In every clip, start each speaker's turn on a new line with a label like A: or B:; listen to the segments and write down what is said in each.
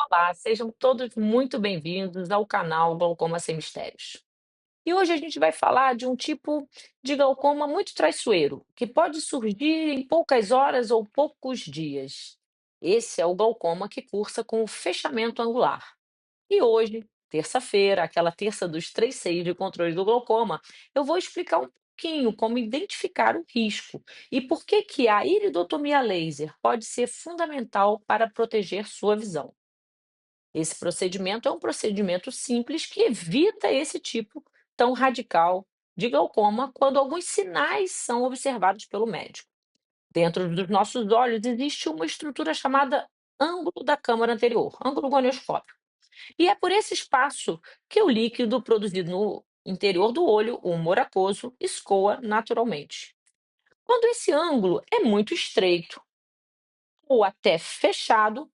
A: Olá, sejam todos muito bem-vindos ao canal Glaucoma Sem Mistérios. E hoje a gente vai falar de um tipo de glaucoma muito traiçoeiro, que pode surgir em poucas horas ou poucos dias. Esse é o glaucoma que cursa com o fechamento angular. E hoje, terça-feira, aquela terça dos 3 Cs de controle do glaucoma, eu vou explicar um pouquinho como identificar o risco e por que que a iridotomia laser pode ser fundamental para proteger sua visão. Esse procedimento é um procedimento simples que evita esse tipo tão radical de glaucoma quando alguns sinais são observados pelo médico. Dentro dos nossos olhos existe uma estrutura chamada ângulo da câmara anterior, ângulo gonioscópio. E é por esse espaço que o líquido produzido no interior do olho, o humor aquoso, escoa naturalmente. Quando esse ângulo é muito estreito ou até fechado,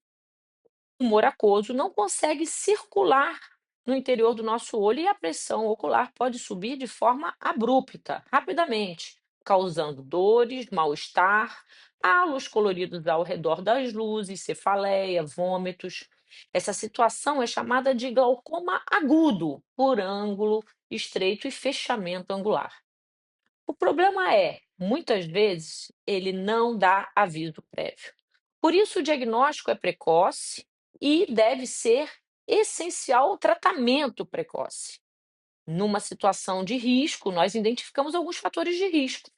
A: humor aquoso não consegue circular no interior do nosso olho e a pressão ocular pode subir de forma abrupta, rapidamente, causando dores, mal-estar, halos coloridos ao redor das luzes, cefaleia, vômitos. Essa situação é chamada de glaucoma agudo, por ângulo estreito e fechamento angular. O problema é, muitas vezes, ele não dá aviso prévio. Por isso, o diagnóstico é precoce e deve ser essencial o tratamento precoce. Numa situação de risco, nós identificamos alguns fatores de risco.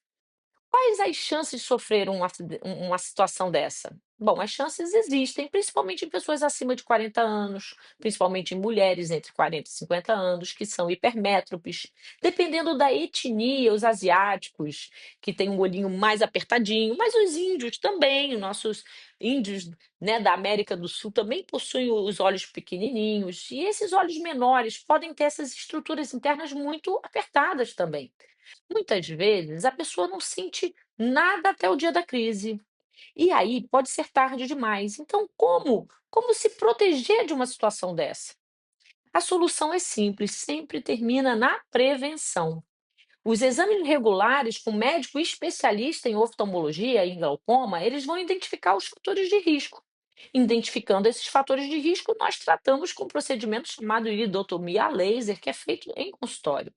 A: Quais as chances de sofrer uma situação dessa? Bom, as chances existem, principalmente em pessoas acima de 40 anos, principalmente em mulheres entre 40 e 50 anos, que são hipermétropes. Dependendo da etnia, os asiáticos, que têm um olhinho mais apertadinho, mas os índios também, os nossos índios, né, da América do Sul também possuem os olhos pequenininhos, e esses olhos menores podem ter essas estruturas internas muito apertadas também. Muitas vezes a pessoa não sente nada até o dia da crise. E aí pode ser tarde demais. Então, como se proteger de uma situação dessa? A solução é simples, sempre termina na prevenção. Os exames regulares com médico especialista em oftalmologia e em glaucoma, eles vão identificar os fatores de risco. Identificando esses fatores de risco, nós tratamos com um procedimento chamado iridotomia a laser, que é feito em consultório.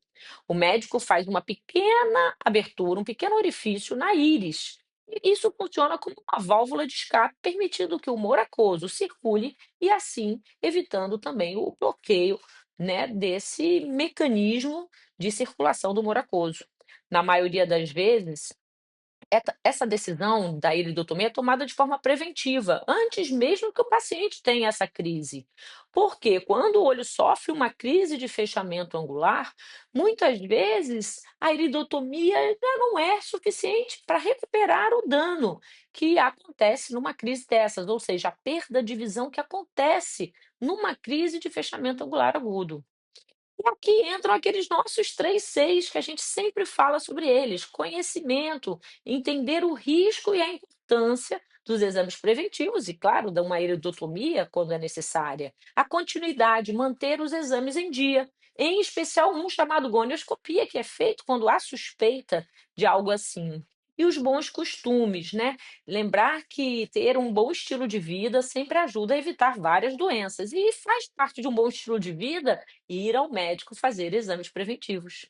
A: O médico faz uma pequena abertura, um pequeno orifício na íris. E isso funciona como uma válvula de escape, permitindo que o humor aquoso circule e assim evitando também o bloqueio, né, desse mecanismo de circulação do humor aquoso. Na maioria das vezes, essa decisão da iridotomia é tomada de forma preventiva, antes mesmo que o paciente tenha essa crise. Porque quando o olho sofre uma crise de fechamento angular, muitas vezes a iridotomia já não é suficiente para recuperar o dano que acontece numa crise dessas, ou seja, a perda de visão que acontece numa crise de fechamento angular agudo. E aqui entram aqueles nossos 3 Cs que a gente sempre fala sobre eles: conhecimento, entender o risco e a importância dos exames preventivos e, claro, da uma iridotomia quando é necessária. A continuidade, manter os exames em dia, em especial um chamado gonioscopia, que é feito quando há suspeita de algo assim. E os bons costumes, né? Lembrar que ter um bom estilo de vida sempre ajuda a evitar várias doenças e faz parte de um bom estilo de vida ir ao médico fazer exames preventivos.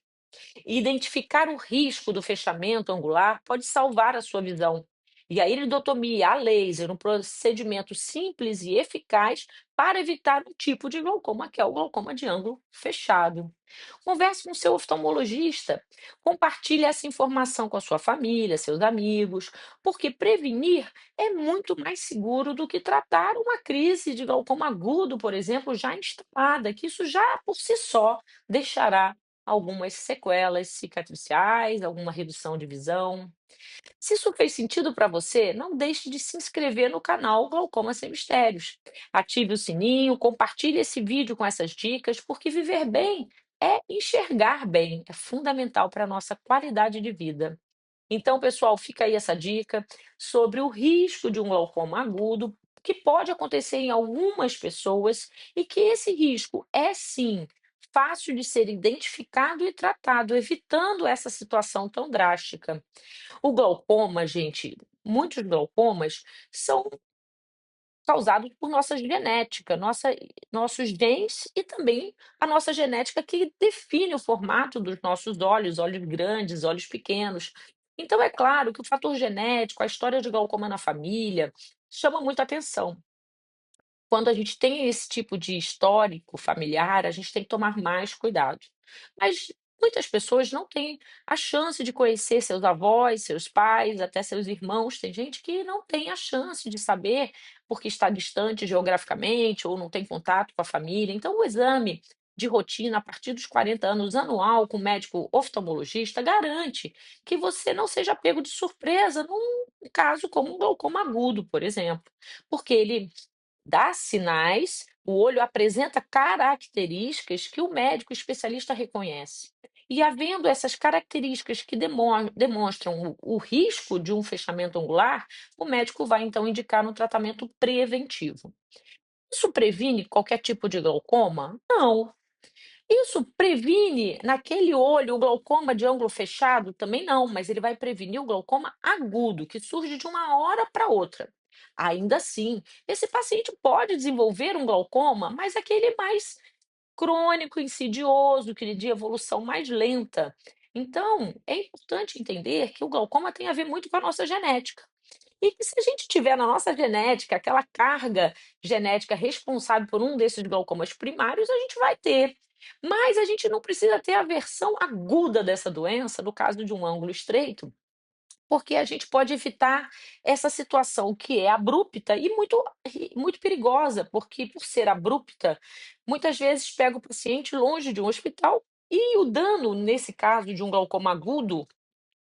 A: Identificar o risco do fechamento angular pode salvar a sua visão. E a iridotomia a laser, um procedimento simples e eficaz para evitar um tipo de glaucoma, que é o glaucoma de ângulo fechado. Converse com seu oftalmologista, compartilhe essa informação com a sua família, seus amigos, porque prevenir é muito mais seguro do que tratar uma crise de glaucoma agudo, por exemplo, já instalada, que isso já por si só deixará algumas sequelas cicatriciais, alguma redução de visão. Se isso fez sentido para você, não deixe de se inscrever no canal Glaucoma Sem Mistérios. Ative o sininho, compartilhe esse vídeo com essas dicas, porque viver bem é enxergar bem, é fundamental para a nossa qualidade de vida. Então, pessoal, fica aí essa dica sobre o risco de um glaucoma agudo, que pode acontecer em algumas pessoas e que esse risco é sim fácil de ser identificado e tratado, evitando essa situação tão drástica. O glaucoma, gente, muitos glaucomas são causados por nossa genética, nossos genes e também a nossa genética que define o formato dos nossos olhos, olhos grandes, olhos pequenos. Então, é claro que o fator genético, a história de glaucoma na família, chama muita atenção. Quando a gente tem esse tipo de histórico familiar, a gente tem que tomar mais cuidado. Mas muitas pessoas não têm a chance de conhecer seus avós, seus pais, até seus irmãos. Tem gente que não tem a chance de saber porque está distante geograficamente ou não tem contato com a família. Então, o exame de rotina a partir dos 40 anos anual com o médico oftalmologista garante que você não seja pego de surpresa num caso como um glaucoma agudo, por exemplo, porque ele dá sinais, o olho apresenta características que o médico especialista reconhece. E havendo essas características que demonstram o risco de um fechamento angular, o médico vai então indicar um tratamento preventivo. Isso previne qualquer tipo de glaucoma? Não. Isso previne naquele olho o glaucoma de ângulo fechado? Também não, mas ele vai prevenir o glaucoma agudo, que surge de uma hora para outra. Ainda assim, esse paciente pode desenvolver um glaucoma, mas aquele mais crônico, insidioso, que de evolução mais lenta. Então, é importante entender que o glaucoma tem a ver muito com a nossa genética. E que se a gente tiver na nossa genética aquela carga genética responsável por um desses glaucomas primários, a gente vai ter. Mas a gente não precisa ter a versão aguda dessa doença, no caso de um ângulo estreito, porque a gente pode evitar essa situação que é abrupta e muito perigosa, porque por ser abrupta, muitas vezes pega o paciente longe de um hospital e o dano, nesse caso de um glaucoma agudo,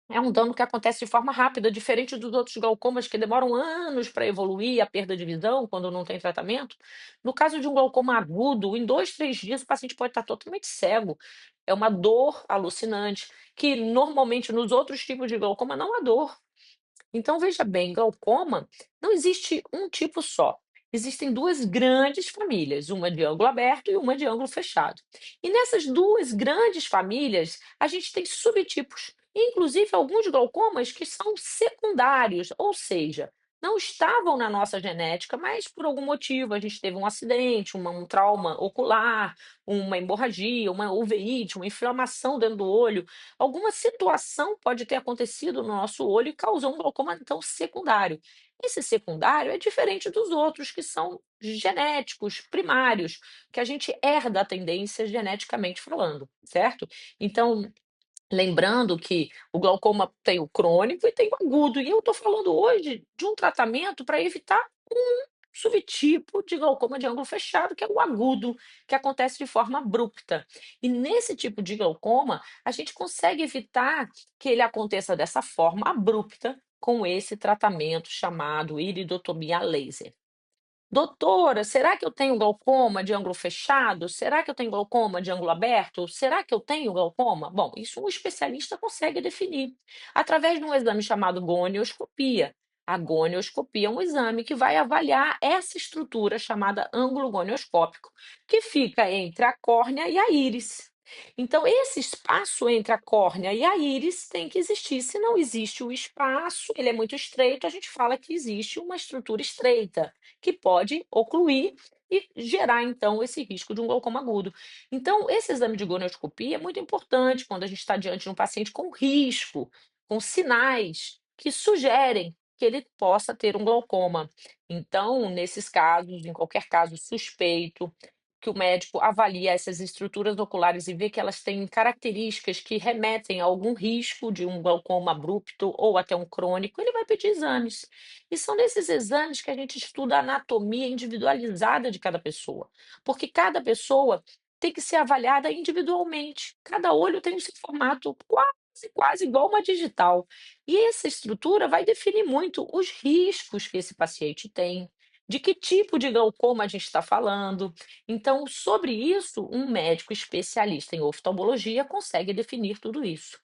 A: é um dano que acontece de forma rápida, diferente dos outros glaucomas que demoram anos para evoluir, a perda de visão, quando não tem tratamento. No caso de um glaucoma agudo, em 2, 3 dias o paciente pode estar totalmente cego. É uma dor alucinante, que normalmente nos outros tipos de glaucoma não há dor. Então, veja bem, glaucoma não existe um tipo só. Existem duas grandes famílias, uma de ângulo aberto e uma de ângulo fechado. E nessas duas grandes famílias, a gente tem subtipos, inclusive alguns glaucomas que são secundários, ou seja, não estavam na nossa genética, mas por algum motivo a gente teve um acidente, um trauma ocular, uma hemorragia, uma uveíte, uma inflamação dentro do olho. Alguma situação pode ter acontecido no nosso olho e causou um glaucoma, então, secundário. Esse secundário é diferente dos outros, que são genéticos, primários, que a gente herda a tendência geneticamente falando, certo? Então, lembrando que o glaucoma tem o crônico e tem o agudo, e eu estou falando hoje de um tratamento para evitar subtipo de glaucoma de ângulo fechado, que é o agudo, que acontece de forma abrupta. E nesse tipo de glaucoma, a gente consegue evitar que ele aconteça dessa forma abrupta com esse tratamento chamado iridotomia laser. Doutora, será que eu tenho glaucoma de ângulo fechado? Será que eu tenho glaucoma de ângulo aberto? Será que eu tenho glaucoma? Bom, isso um especialista consegue definir através de um exame chamado gonioscopia. A gonioscopia é um exame que vai avaliar essa estrutura chamada ângulo gonioscópico, que fica entre a córnea e a íris. Então, esse espaço entre a córnea e a íris tem que existir. Se não existe o espaço, ele é muito estreito, a gente fala que existe uma estrutura estreita que pode ocluir e gerar, então, esse risco de um glaucoma agudo. Então, esse exame de gonioscopia é muito importante quando a gente está diante de um paciente com risco, com sinais que sugerem que ele possa ter um glaucoma. Então, nesses casos, em qualquer caso suspeito, que o médico avalia essas estruturas oculares e vê que elas têm características que remetem a algum risco de um glaucoma abrupto ou até um crônico, ele vai pedir exames. E são nesses exames que a gente estuda a anatomia individualizada de cada pessoa, porque cada pessoa tem que ser avaliada individualmente. Cada olho tem o seu formato quase igual uma digital. E essa estrutura vai definir muito os riscos que esse paciente tem, de que tipo de glaucoma a gente está falando. Então, sobre isso, um médico especialista em oftalmologia consegue definir tudo isso.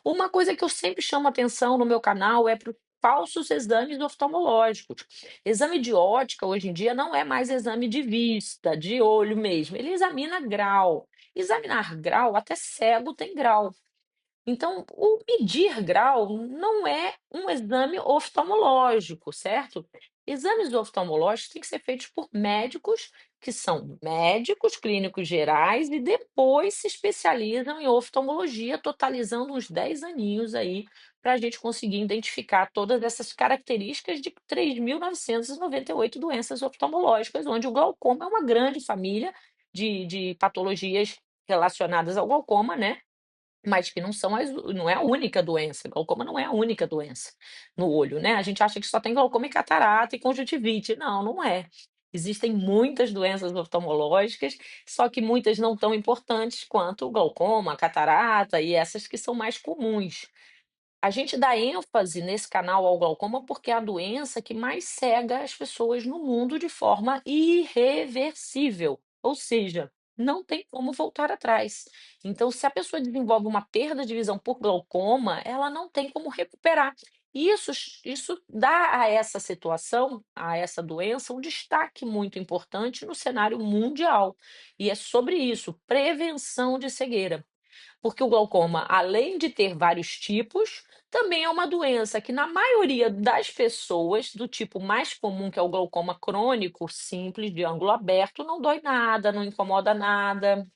A: Uma coisa que eu sempre chamo atenção no meu canal é para os falsos exames oftalmológicos. Exame de ótica, hoje em dia, não é mais exame de vista, de olho mesmo. Ele examina grau. Examinar grau, até cego tem grau. Então, o medir grau não é um exame oftalmológico, certo? Exames oftalmológicos têm que ser feitos por médicos que são médicos clínicos gerais e depois se especializam em oftalmologia, totalizando uns 10 aninhos aí para a gente conseguir identificar todas essas características de 3.998 doenças oftalmológicas, onde o glaucoma é uma grande família de patologias relacionadas ao glaucoma, né? Mas que não é a única doença, glaucoma não é a única doença no olho, né, a gente acha que só tem glaucoma e catarata e conjuntivite, não, não é. Existem muitas doenças oftalmológicas, só que muitas não tão importantes quanto o glaucoma, a catarata e essas que são mais comuns. A gente dá ênfase nesse canal ao glaucoma porque é a doença que mais cega as pessoas no mundo de forma irreversível, ou seja, não tem como voltar atrás. Então, se a pessoa desenvolve uma perda de visão por glaucoma, ela não tem como recuperar. E isso dá a essa situação, a essa doença, um destaque muito importante no cenário mundial. E é sobre isso, prevenção de cegueira. Porque o glaucoma, além de ter vários tipos, também é uma doença que, na maioria das pessoas, do tipo mais comum, que é o glaucoma crônico, simples, de ângulo aberto, não dói nada, não incomoda nada.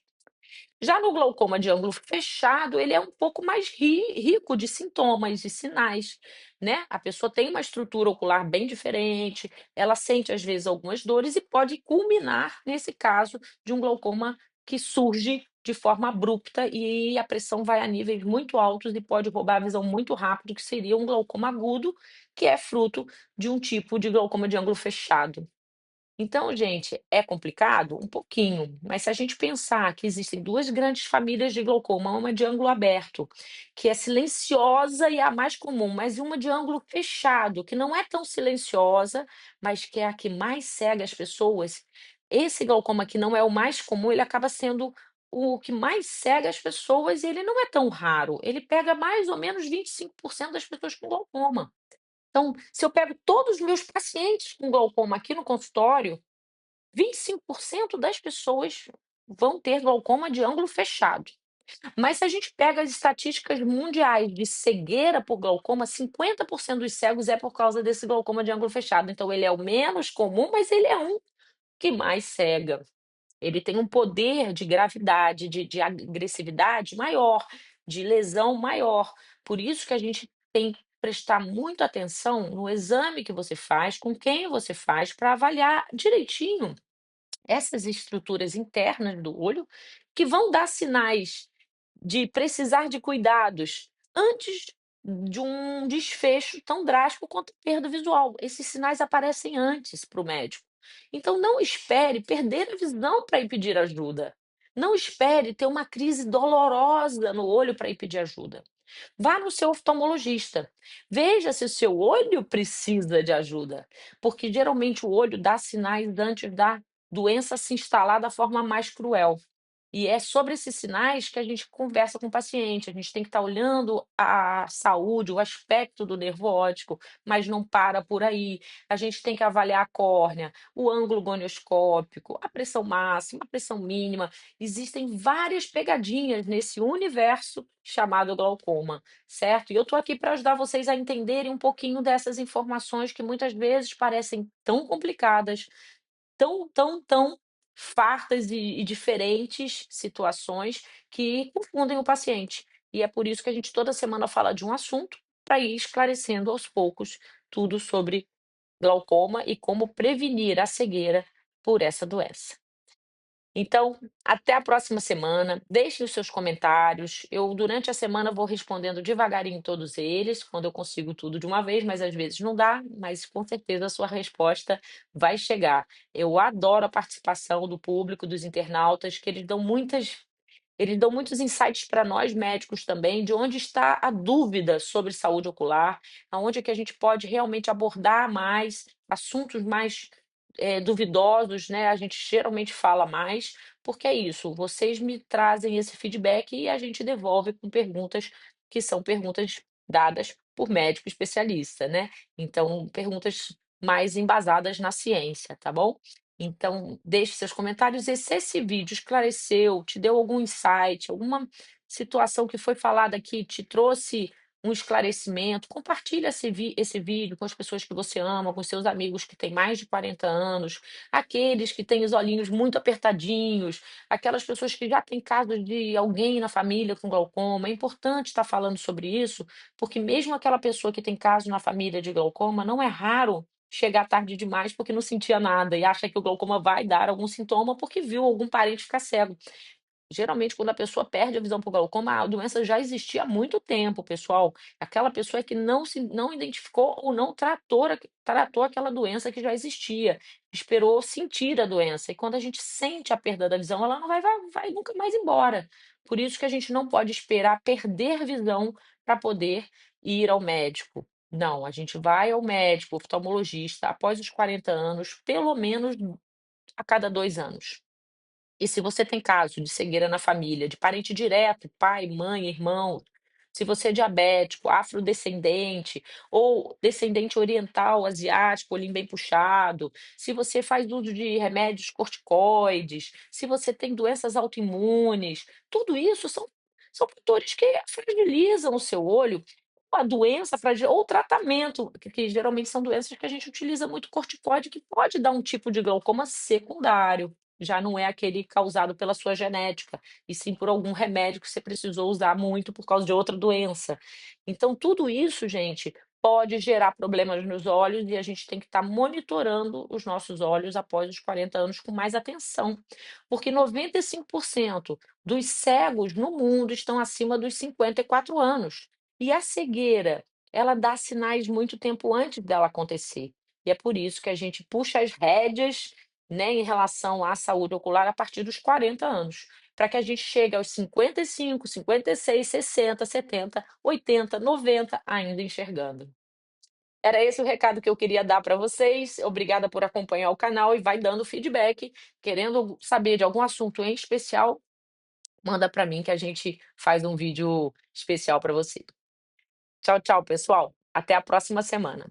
A: Já no glaucoma de ângulo fechado, ele é um pouco mais rico de sintomas e sinais, né? A pessoa tem uma estrutura ocular bem diferente, ela sente às vezes algumas dores e pode culminar nesse caso de um glaucoma que surge de forma abrupta e a pressão vai a níveis muito altos e pode roubar a visão muito rápido, que seria um glaucoma agudo, que é fruto de um tipo de glaucoma de ângulo fechado. Então, gente, é complicado? Um pouquinho, mas se a gente pensar que existem 2 grandes famílias de glaucoma, uma de ângulo aberto, que é silenciosa e é a mais comum, mas uma de ângulo fechado, que não é tão silenciosa, mas que é a que mais cega as pessoas. Esse glaucoma que não é o mais comum, ele acaba sendo o que mais cega as pessoas e ele não é tão raro, ele pega mais ou menos 25% das pessoas com glaucoma. Então, se eu pego todos os meus pacientes com glaucoma aqui no consultório, 25% das pessoas vão ter glaucoma de ângulo fechado. Mas se a gente pega as estatísticas mundiais de cegueira por glaucoma, 50% dos cegos é por causa desse glaucoma de ângulo fechado. Então, ele é o menos comum, mas ele é um que mais cega. Ele tem um poder de gravidade, de agressividade maior, de lesão maior. Por isso que a gente tem que prestar muita atenção no exame que você faz, com quem você faz, para avaliar direitinho essas estruturas internas do olho, que vão dar sinais de precisar de cuidados antes de um desfecho tão drástico quanto a perda visual. Esses sinais aparecem antes para o médico. Então, não espere perder a visão para ir pedir ajuda. Não espere ter uma crise dolorosa no olho para ir pedir ajuda. Vá no seu oftalmologista. Veja se o seu olho precisa de ajuda, porque geralmente o olho dá sinais antes da doença se instalar da forma mais cruel. E é sobre esses sinais que a gente conversa com o paciente. A gente tem que estar olhando a saúde, o aspecto do nervo óptico, mas não para por aí. A gente tem que avaliar a córnea, o ângulo gonioscópico, a pressão máxima, a pressão mínima. Existem várias pegadinhas nesse universo chamado glaucoma, certo? E eu estou aqui para ajudar vocês a entenderem um pouquinho dessas informações que muitas vezes parecem tão complicadas, tão fartas e diferentes situações que confundem o paciente. E é por isso que a gente toda semana fala de um assunto, para ir esclarecendo aos poucos tudo sobre glaucoma e como prevenir a cegueira por essa doença. Então, até a próxima semana. Deixem os seus comentários. Eu, durante a semana, vou respondendo devagarinho todos eles, quando eu consigo tudo de uma vez, mas às vezes não dá. Mas com certeza a sua resposta vai chegar. Eu adoro a participação do público, dos internautas, que eles dão muitos insights para nós médicos também, de onde está a dúvida sobre saúde ocular, aonde é que a gente pode realmente abordar mais assuntos mais duvidosos, né? A gente geralmente fala mais, porque é isso, vocês me trazem esse feedback e a gente devolve com perguntas que são perguntas dadas por médico especialista, né? Então, perguntas mais embasadas na ciência, tá bom? Então, deixe seus comentários e se esse vídeo esclareceu, te deu algum insight, alguma situação que foi falada aqui te trouxe um esclarecimento, compartilha esse vídeo com as pessoas que você ama, com seus amigos que têm mais de 40 anos, aqueles que têm os olhinhos muito apertadinhos, aquelas pessoas que já têm casos de alguém na família com glaucoma. É importante estar falando sobre isso, porque mesmo aquela pessoa que tem caso na família de glaucoma, não é raro chegar tarde demais porque não sentia nada e acha que o glaucoma vai dar algum sintoma porque viu algum parente ficar cego. Geralmente, quando a pessoa perde a visão por glaucoma, a doença já existia há muito tempo, pessoal. Aquela pessoa é que não identificou ou não tratou aquela doença que já existia, esperou sentir a doença. E quando a gente sente a perda da visão, ela não vai nunca mais embora. Por isso que a gente não pode esperar perder visão para poder ir ao médico. Não, a gente vai ao médico, oftalmologista, após os 40 anos, pelo menos a cada 2 anos. E se você tem caso de cegueira na família, de parente direto, pai, mãe, irmão, se você é diabético, afrodescendente ou descendente oriental, asiático, olhinho bem puxado, se você faz uso de remédios corticoides, se você tem doenças autoimunes, tudo isso são fatores que fragilizam o seu olho. A doença ou tratamento, que geralmente são doenças que a gente utiliza muito corticoide, que pode dar um tipo de glaucoma secundário. Já não é aquele causado pela sua genética, e sim por algum remédio que você precisou usar muito por causa de outra doença. Então, tudo isso, gente, pode gerar problemas nos olhos e a gente tem que estar monitorando os nossos olhos após os 40 anos com mais atenção, porque 95% dos cegos no mundo estão acima dos 54 anos. E a cegueira, ela dá sinais muito tempo antes dela acontecer. E é por isso que a gente puxa as rédeas, né, em relação à saúde ocular a partir dos 40 anos, para que a gente chegue aos 55, 56, 60, 70, 80, 90 ainda enxergando. Era esse o recado que eu queria dar para vocês. Obrigada por acompanhar o canal e vai dando feedback. Querendo saber de algum assunto em especial, manda para mim que a gente faz um vídeo especial para você. Tchau, tchau, pessoal. Até a próxima semana.